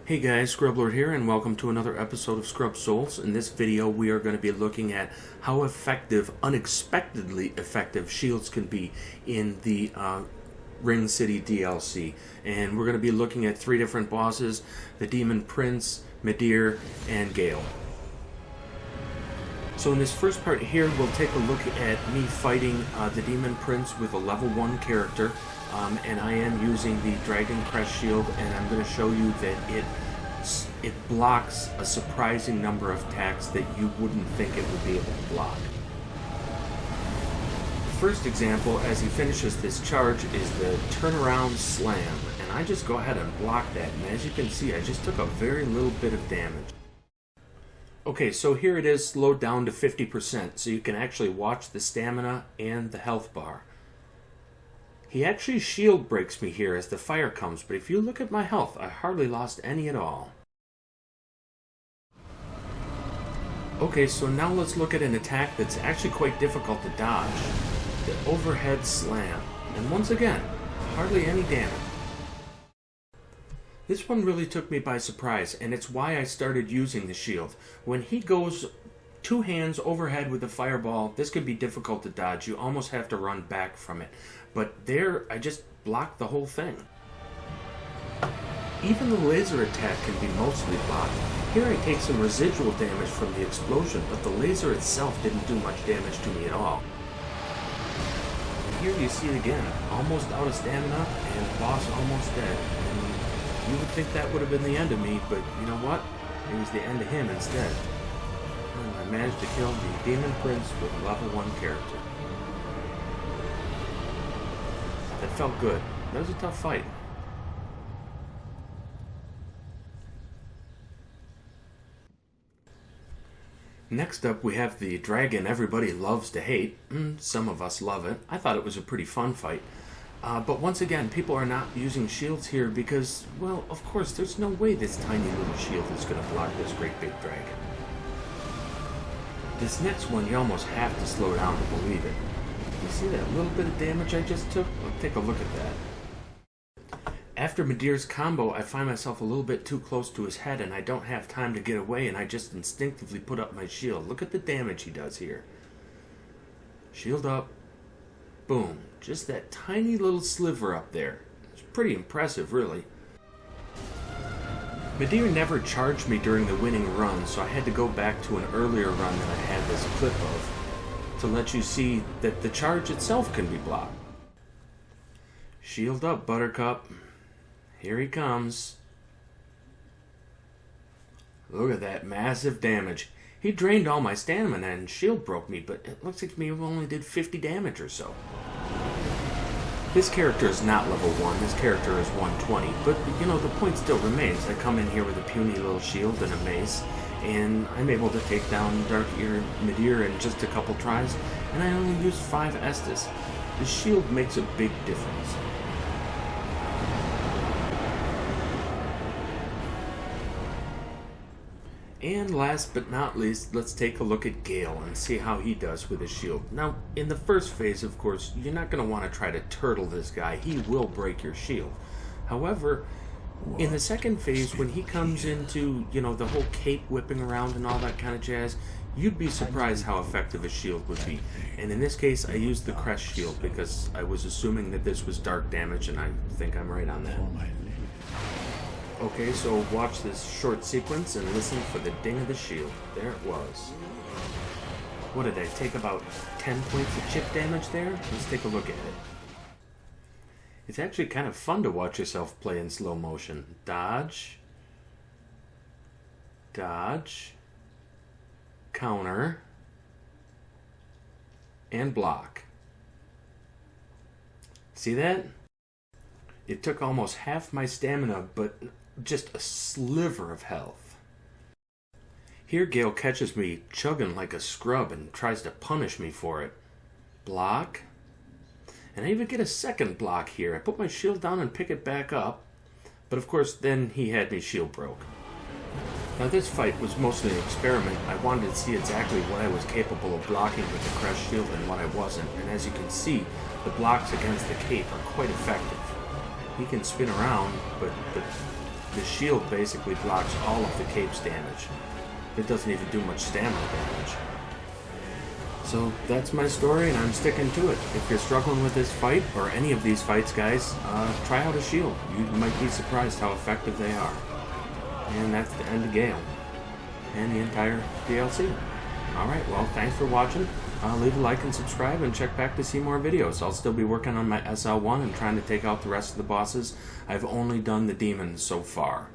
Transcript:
Hey guys, Scrublord here, and welcome to another episode of Scrub Souls. In this video, we are going to be looking at how effective, unexpectedly effective, shields can be in the Ring City DLC. And we're going to be looking at three different bosses: the Demon Prince, Midir, and Gael. So in this first part here, we'll take a look at me fighting the Demon Prince with a level 1 character. And I am using the Dragon Crest Shield, and I'm going to show you that it blocks a surprising number of attacks that you wouldn't think it would be able to block. The first example, as he finishes this charge, is the Turnaround Slam, and I just go ahead and block that, and as you can see, I just took a very little bit of damage. Okay, so here it is slowed down to 50%, so you can actually watch the stamina and the health bar. He actually shield breaks me here as the fire comes, but if you look at my health, I hardly lost any at all. Okay, so now let's look at an attack that's actually quite difficult to dodge. The Overhead Slam. And once again, hardly any damage. This one really took me by surprise, and it's why I started using the shield. When he goes two hands overhead with the fireball, this could be difficult to dodge. You almost have to run back from it. But there, I just blocked the whole thing. Even the laser attack can be mostly blocked. Here I take some residual damage from the explosion, but the laser itself didn't do much damage to me at all. And here you see it again, almost out of stamina, and boss almost dead. And you would think that would have been the end of me, but you know what? It was the end of him instead. And I managed to kill the Demon Prince with a level 1 character. That felt good. That was a tough fight. Next up, we have the dragon everybody loves to hate. Some of us love it. I thought it was a pretty fun fight. But once again, people are not using shields here because, well, of course, there's no way this tiny little shield is going to block this great big dragon. This next one, you almost have to slow down to believe it. You see that little bit of damage I just took? Well, take a look at that. After Midir's combo, I find myself a little bit too close to his head and I don't have time to get away, and I just instinctively put up my shield. Look at the damage he does here. Shield up. Boom. Just that tiny little sliver up there. It's pretty impressive, really. Midir never charged me during the winning run, so I had to go back to an earlier run that I had this clip of to let you see that the charge itself can be blocked. Shield up, Buttercup. Here he comes. Look at that massive damage. He drained all my stamina and shield broke me, but it looks like to me it only did 50 damage or so. This character is not level 1, this character is 120, but you know, the point still remains. I come in here with a puny little shield and a mace, and I'm able to take down Dark Ear Midir in just a couple tries, and I only used 5 Estus. The shield makes a big difference. And last but not least, let's take a look at Gael and see how he does with his shield. Now, in the first phase, of course, you're not going to want to try to turtle this guy. He will break your shield. However, in the second phase, when he comes into, you know, the whole cape whipping around and all that kind of jazz, you'd be surprised how effective a shield would be. And in this case, I used the Crest Shield because I was assuming that this was dark damage, and I think I'm right on that. Okay, so watch this short sequence and listen for the ding of the shield. There it was. What did I take, about 10 points of chip damage there? Let's take a look at it. It's actually kind of fun to watch yourself play in slow motion. Dodge. Dodge. Counter. And block. See that? It took almost half my stamina, but just a sliver of health. Here Gael catches me chugging like a scrub and tries to punish me for it. Block. And I even get a second block here. I put my shield down and pick it back up. But of course, then he had me shield broke. Now this fight was mostly an experiment. I wanted to see exactly what I was capable of blocking with the Crest Shield and what I wasn't. And as you can see, the blocks against the cape are quite effective. He can spin around, but The shield basically blocks all of the cape's damage. It doesn't even do much stamina damage. So that's my story, and I'm sticking to it. If you're struggling with this fight, or any of these fights, guys, try out a shield. You might be surprised how effective they are. And that's the end of Gael. And the entire DLC. Alright, well, thanks for watching. Leave a like and subscribe, and check back to see more videos. I'll still be working on my SL1 and trying to take out the rest of the bosses. I've only done the demons so far.